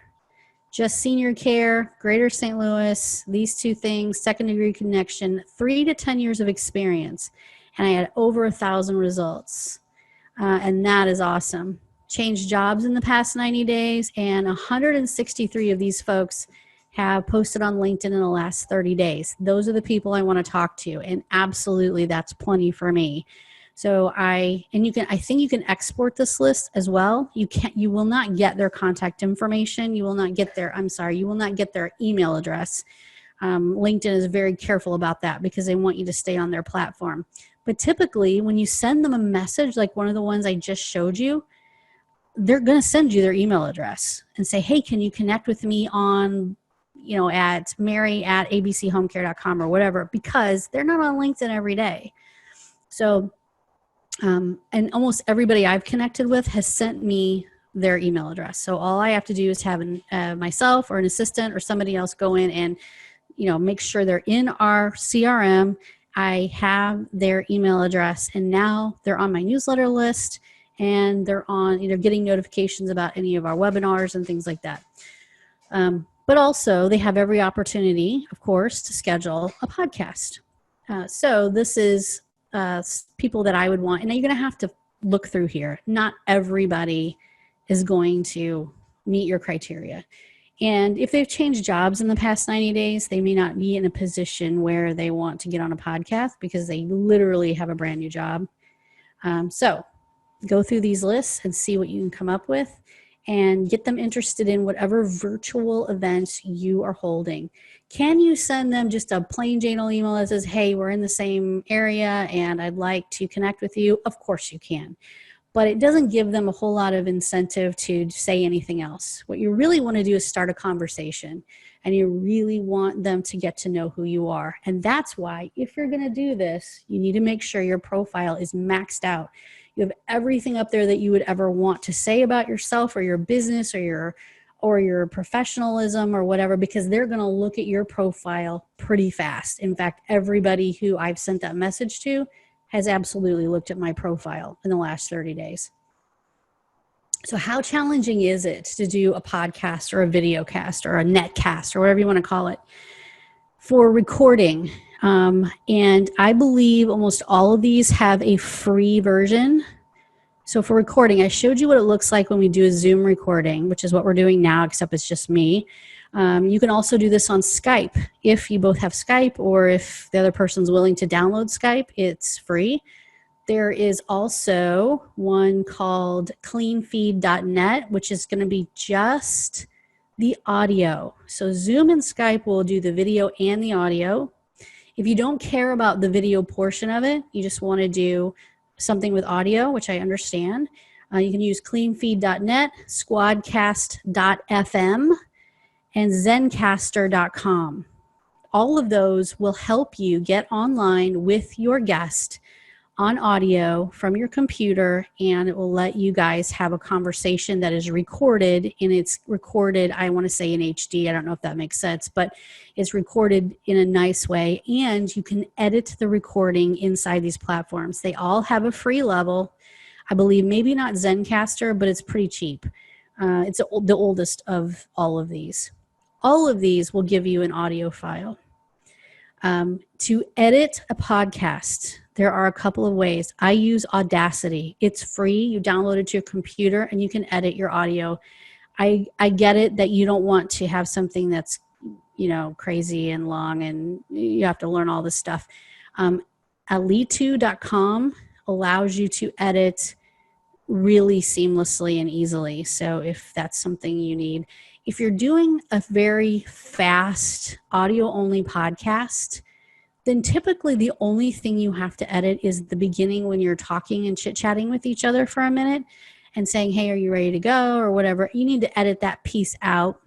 S1: just senior care, Greater St. Louis, these two things, second degree connection, 3 to 10 years of experience. And I had over 1,000 results. And that is awesome. Changed jobs in the past 90 days, and 163 of these folks have posted on LinkedIn in the last 30 days. Those are the people I want to talk to, and absolutely that's plenty for me. So I think you can export this list as well. You will not get their contact information. You will not get their email address. LinkedIn is very careful about that because they want you to stay on their platform. But typically when you send them a message, like one of the ones I just showed you, they're going to send you their email address and say, hey, can you connect with me on, at mary@abchomecare.com or whatever, because they're not on LinkedIn every day. So, and almost everybody I've connected with has sent me their email address. So all I have to do is have myself or an assistant or somebody else go in and, make sure they're in our CRM. I have their email address, and now they're on my newsletter list, and they're getting notifications about any of our webinars and things like that. But also they have every opportunity, of course, to schedule a podcast. So this is people that I would want, and you're going to have to look through here. Not everybody is going to meet your criteria. And if they've changed jobs in the past 90 days, they may not be in a position where they want to get on a podcast because they literally have a brand new job. So go through these lists and see what you can come up with and get them interested in whatever virtual events you are holding. Can you send them just a plain Jane email that says, hey, we're in the same area and I'd like to connect with you? Of course you can. But it doesn't give them a whole lot of incentive to say anything else. What you really want to do is start a conversation, and you really want them to get to know who you are. And that's why, if you're going to do this, you need to make sure your profile is maxed out. You have everything up there that you would ever want to say about yourself or your business or your professionalism or whatever, because they're going to look at your profile pretty fast. In fact, everybody who I've sent that message to has absolutely looked at my profile in the last 30 days. So how challenging is it to do a podcast or a video cast or a netcast or whatever you want to call it for recording? And I believe almost all of these have a free version. So for recording, I showed you what it looks like when we do a Zoom recording, which is what we're doing now, except it's just me. You can also do this on Skype. If you both have Skype, or if the other person's willing to download Skype, it's free. There is also one called cleanfeed.net, which is going to be just the audio. So Zoom and Skype will do the video and the audio. If you don't care about the video portion of it, you just want to do something with audio, which I understand, you can use cleanfeed.net, squadcast.fm, and zencaster.com. All of those will help you get online with your guest on audio from your computer, and it will let you guys have a conversation that is recorded, and it's recorded, I want to say in HD. I don't know if that makes sense, but it's recorded in a nice way, and you can edit the recording inside these platforms. They all have a free level. I believe maybe not Zencaster, but it's pretty cheap. It's the oldest of all of these. All of these will give you an audio file. To edit a podcast, there are a couple of ways. I use Audacity. It's free. You download it to your computer and you can edit your audio. I get it that you don't want to have something that's, crazy and long and you have to learn all this stuff. Alitu.com allows you to edit really seamlessly and easily. So if that's something you need. If you're doing a very fast audio-only podcast, then typically the only thing you have to edit is the beginning when you're talking and chit-chatting with each other for a minute and saying, hey, are you ready to go or whatever. You need to edit that piece out,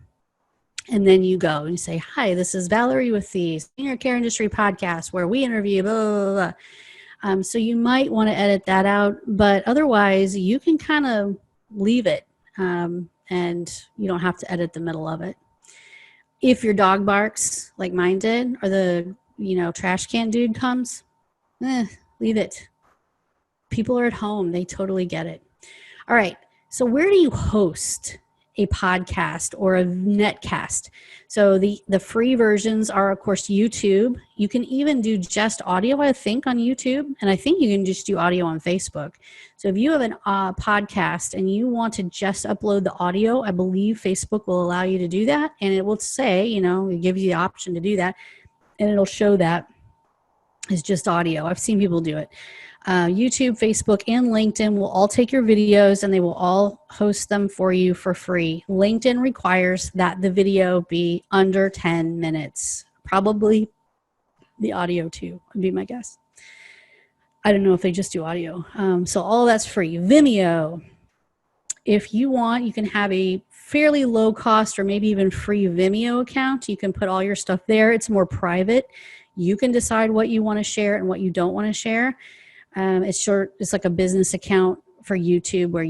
S1: and then you go and you say, hi, this is Valerie with the Senior Care Industry Podcast where we interview blah, blah, blah. So you might want to edit that out, but otherwise you can kind of leave it. And you don't have to edit the middle of it. If your dog barks like mine did, or the trash can dude comes, leave it. People are at home. They totally get it. All right. So where do you host a podcast or a netcast. So the free versions are, of course, YouTube. You can even do just audio, I think, on YouTube. And I think you can just do audio on Facebook. So if you have a podcast and you want to just upload the audio, I believe Facebook will allow you to do that. And it will say, it gives you the option to do that. And it'll show that it's just audio. I've seen people do it. YouTube, Facebook, and LinkedIn will all take your videos and they will all host them for you for free. LinkedIn requires that the video be under 10 minutes. Probably the audio too, would be my guess. I don't know if they just do audio. So all that's free. Vimeo. If you want, you can have a fairly low cost or maybe even free Vimeo account. You can put all your stuff there. It's more private. You can decide what you want to share and what you don't want to share. It's like a business account for YouTube where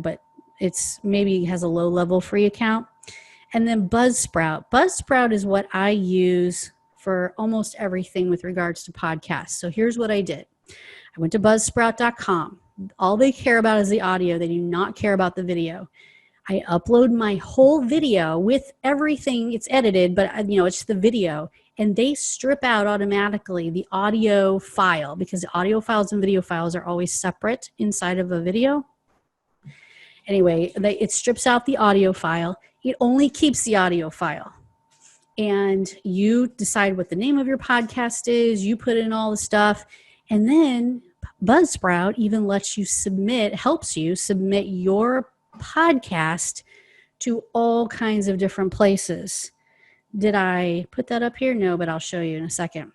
S1: but it's maybe has a low level free account. And then Buzzsprout. Buzzsprout is what I use for almost everything with regards to podcasts. So here's what I did. I went to buzzsprout.com. All they care about is the audio. They do not care about the video. I upload my whole video with everything. It's edited, but it's the video. And they strip out automatically the audio file because the audio files and video files are always separate inside of a video. Anyway, it strips out the audio file. It only keeps the audio file. And you decide what the name of your podcast is. You put in all the stuff. And then Buzzsprout even helps you submit your podcast to all kinds of different places. Did I put that up here? No, but I'll show you in a second.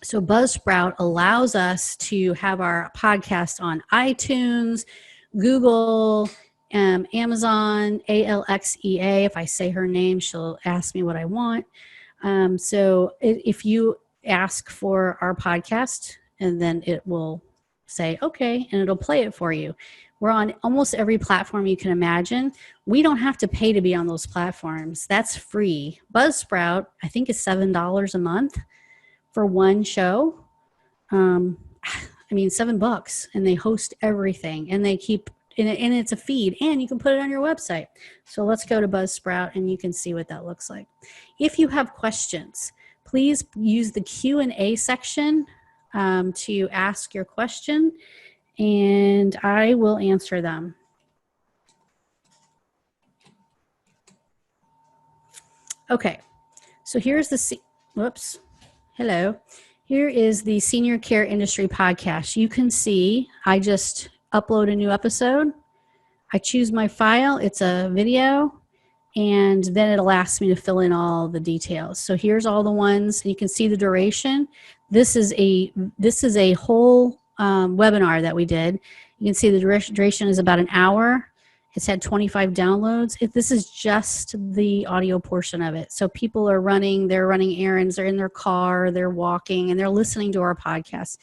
S1: So Buzzsprout allows us to have our podcast on iTunes, Google, Amazon, Alexea. If I say her name, she'll ask me what I want. So if you ask for our podcast, and then it will say, okay, and it'll play it for you. We're on almost every platform you can imagine. We don't have to pay to be on those platforms. That's free. Buzzsprout, I think, is $7 a month for one show. $7, and they host everything, and they keep, and it's a feed, and you can put it on your website. So let's go to Buzzsprout, and you can see what that looks like. If you have questions, please use the Q&A section to ask your question, and I will answer them. Okay, so here's Here is the Senior Care Industry Podcast. You can see I just upload a new episode. I choose my file. It's a video. And then it'll ask me to fill in all the details. So here's all the ones. You can see the duration. This is a whole webinar that we did. You can see the duration is about an hour. It's had 25 downloads. This is just the audio portion of it. So people are they're running errands, they're in their car, they're walking, and they're listening to our podcast.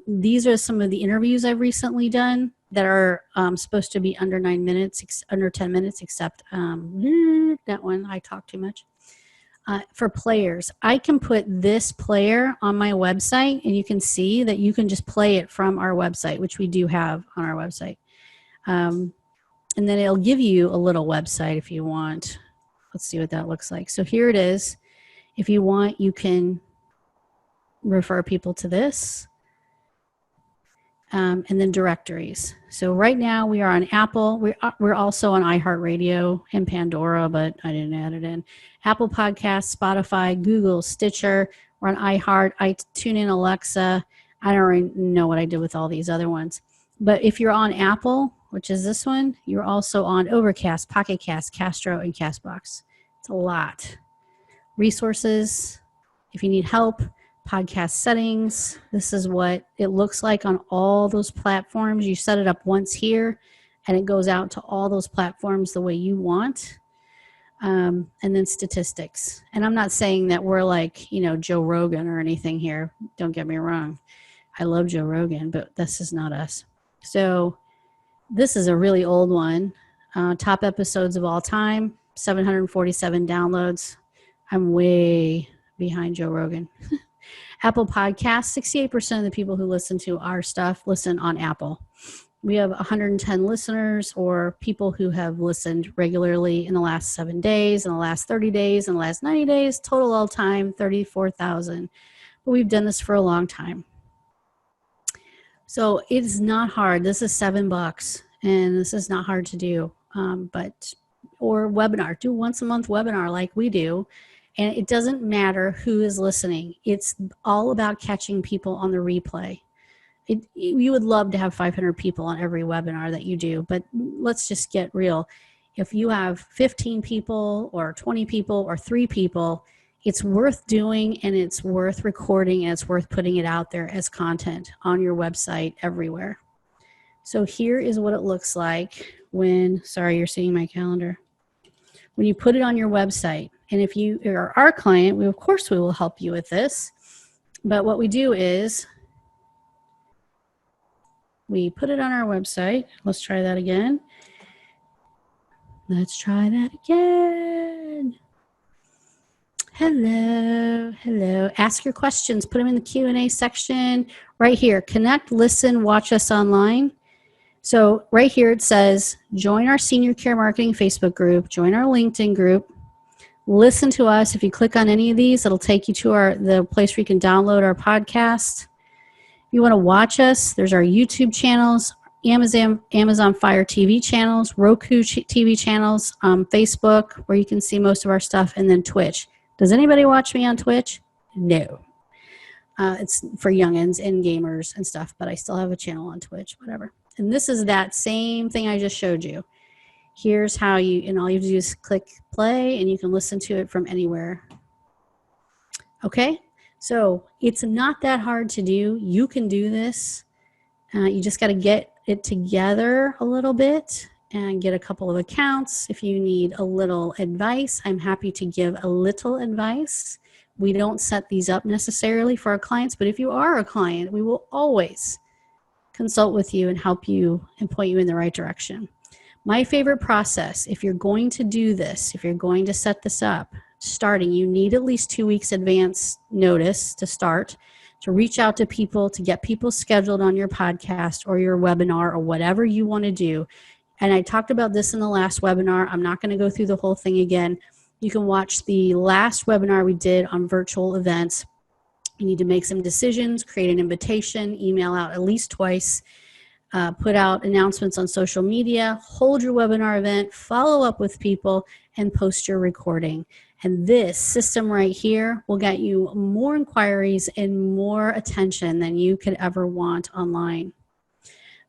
S1: These are some of the interviews I've recently done that are supposed to be under 9 minutes, under 10 minutes, except that one, I talk too much. For players, I can put this player on my website, and you can see that you can just play it from our website, which we do have on our website. And then it'll give you a little website if you want. Let's see what that looks like. So here it is. If you want, you can refer people to this. And then directories. So right now we are on Apple. We're also on iHeartRadio and Pandora, but I didn't add it in. Apple Podcasts, Spotify, Google, Stitcher. We're on iHeart, TuneIn, Alexa. I don't really know what I did with all these other ones. But if you're on Apple, which is this one, you're also on Overcast, Pocket Cast, Castro, and Castbox. It's a lot. Resources, if you need help. Podcast settings. This is what it looks like on all those platforms. You set it up once here, and it goes out to all those platforms the way you want. And then statistics. And I'm not saying that we're like, Joe Rogan or anything here. Don't get me wrong. I love Joe Rogan, but this is not us. So this is a really old one. Top episodes of all time, 747 downloads. I'm way behind Joe Rogan. Apple Podcasts, 68% of the people who listen to our stuff listen on Apple. We have 110 listeners, or people who have listened regularly in the last 7 days, in the last 30 days, in the last 90 days, total all time 34,000. But we've done this for a long time. So it's not hard. This is $7 and this is not hard to do. Or webinar, do once a month webinar like we do. And it doesn't matter who is listening. It's all about catching people on the replay. You would love to have 500 people on every webinar that you do, but let's just get real. If you have 15 people or 20 people or 3 people, it's worth doing, and it's worth recording, and it's worth putting it out there as content on your website everywhere. So here is what it looks like when, sorry, you're seeing my calendar. When you put it on your website, and if you are our client, of course we will help you with this. But what we do is we put it on our website. Let's try that again. Let's try that again. Hello, hello. Ask your questions. Put them in the Q&A section right here. Connect, listen, watch us online. So right here it says, join our Senior Care Marketing Facebook group, join our LinkedIn group, listen to us. If you click on any of these, it'll take you to the place where you can download our podcast. If you want to watch us, there's our YouTube channels, Amazon Fire TV channels, Roku TV channels, Facebook, where you can see most of our stuff, and then Twitch. Does anybody watch me on Twitch? No. It's for youngins and gamers and stuff, but I still have a channel on Twitch, whatever. And this is that same thing I just showed you. Here's how and all you have to do is click play, and you can listen to it from anywhere. Okay? So it's not that hard to do. You can do this. You just got to get it together a little bit and get a couple of accounts. If you need a little advice, I'm happy to give a little advice. We don't set these up necessarily for our clients, but if you are a client, we will always consult with you and help you and point you in the right direction. My favorite process, if you're going to do this, if you're going to set this up, starting, you need at least 2 weeks advance notice to start, to reach out to people, to get people scheduled on your podcast or your webinar or whatever you want to do. And I talked about this in the last webinar. I'm not going to go through the whole thing again. You can watch the last webinar we did on virtual events. You need to make some decisions, create an invitation, email out at least twice, put out announcements on social media, hold your webinar event, follow up with people, and post your recording. And this system right here will get you more inquiries and more attention than you could ever want online.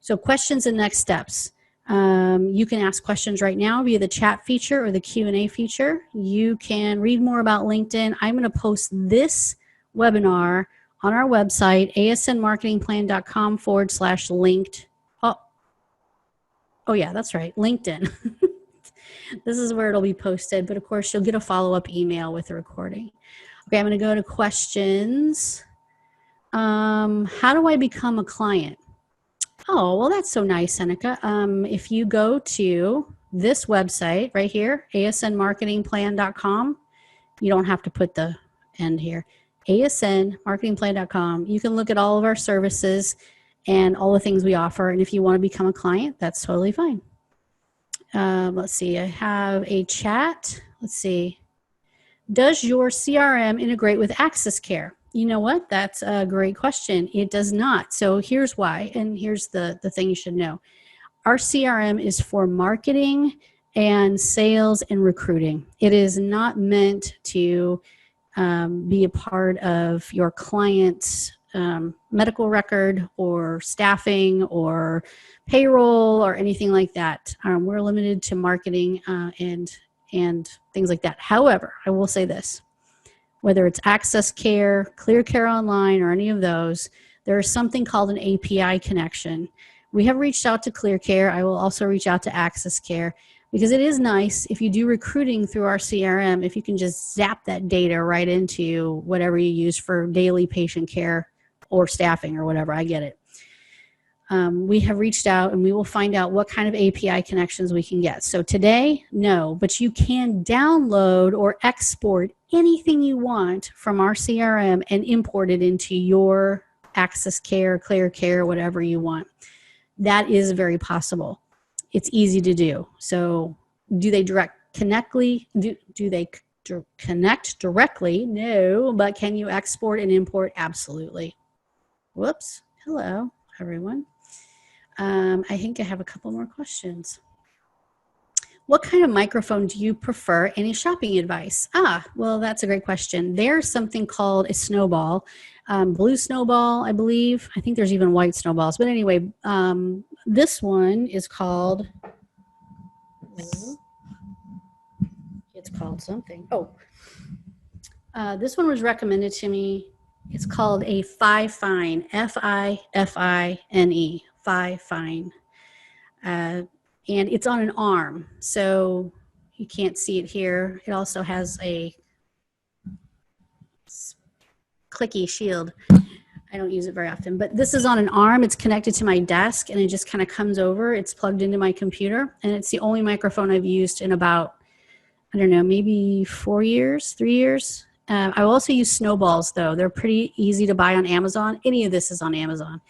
S1: So questions and next steps. You can ask questions right now via the chat feature or the Q&A feature. You can read more about LinkedIn. I'm going to post this webinar on our website, asnmarketingplan.com/linked. Oh yeah, that's right, LinkedIn. This is where it'll be posted, but of course you'll get a follow-up email with the recording. Okay, I'm going to go to questions. How do I become a client? Oh, well, that's so nice, Seneca. If you go to this website right here, asnmarketingplan.com, you don't have to put the end here, asnmarketingplan.com, you can look at all of our services and all the things we offer. And if you want to become a client, that's totally fine. Let's see, I have a chat. Let's see. Does your CRM integrate with Access Care? You know what? That's a great question. It does not. So here's why, and here's the thing you should know. Our CRM is for marketing and sales and recruiting. It is not meant to be a part of your client's medical record or staffing or payroll or anything like that. We're limited to marketing and things like that. However, I will say this, whether it's Access Care, Clear Care Online, or any of those, there is something called an API connection. We have reached out to Clear Care. I will also reach out to Access Care, because it is nice if you do recruiting through our CRM, if you can just zap that data right into whatever you use for daily patient care or staffing or whatever. I get it. We have reached out and we will find out what kind of API connections we can get. So today, no, but you can download or export anything you want from our CRM and import it into your Access Care, Clear Care, whatever you want. That is very possible. It's easy to do. So do they connect directly? No, but can you export and import? Absolutely. Whoops. Hello, everyone. I think I have a couple more questions. What kind of microphone do you prefer? Any shopping advice? Well, that's a great question. There's something called a snowball, blue snowball, I believe. I think there's even white snowballs. But anyway, this one is called, it's called something. This one was recommended to me. It's called a Fifine, Fifine, Fifine. And it's on an arm, so you can't see it here. It also has a clicky shield. I don't use it very often, but this is on an arm. It's connected to my desk, and it just kind of comes over. It's plugged into my computer, and it's the only microphone I've used in about, I don't know, maybe 4 years, 3 years. I also use snowballs, though. They're pretty easy to buy on Amazon. Any of this is on Amazon.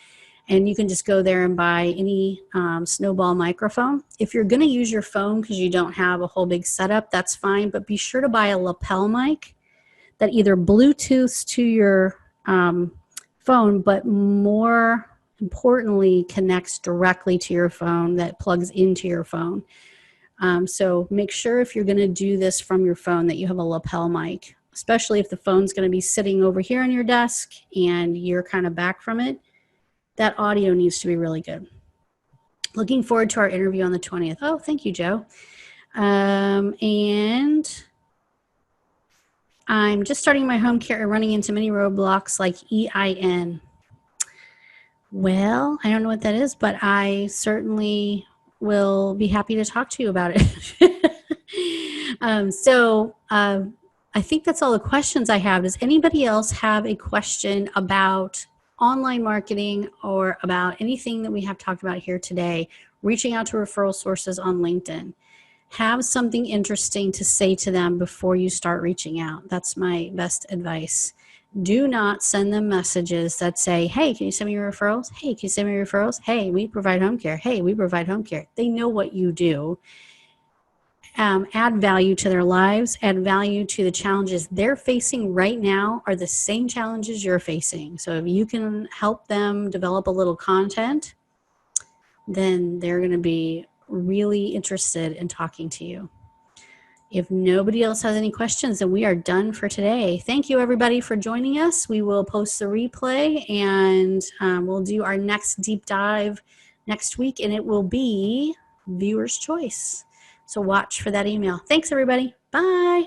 S1: And you can just go there and buy any snowball microphone. If you're going to use your phone because you don't have a whole big setup, that's fine. But be sure to buy a lapel mic that either Bluetooths to your phone, but more importantly, connects directly to your phone, that plugs into your phone. So make sure if you're going to do this from your phone that you have a lapel mic, especially if the phone's going to be sitting over here on your desk and you're kind of back from it. That audio needs to be really good. Looking forward to our interview on the 20th. Oh, thank you, Joe. And I'm just starting my home care and running into many roadblocks like EIN. Well, I don't know what that is, but I certainly will be happy to talk to you about it. I think that's all the questions I have. Does anybody else have a question about online marketing or about anything that we have talked about here today, reaching out to referral sources on LinkedIn? Have something interesting to say to them before you start reaching out. That's my best advice. Do not send them messages that say, hey, can you send me your referrals? Hey, can you send me your referrals? Hey, we provide home care. Hey, we provide home care. They know what you do. Add value to their lives, add value to the challenges they're facing right now are the same challenges you're facing. So if you can help them develop a little content, then they're going to be really interested in talking to you. If nobody else has any questions, then we are done for today. Thank you, everybody, for joining us. We will post the replay, and we'll do our next deep dive next week, and it will be viewer's choice. So watch for that email. Thanks, everybody. Bye.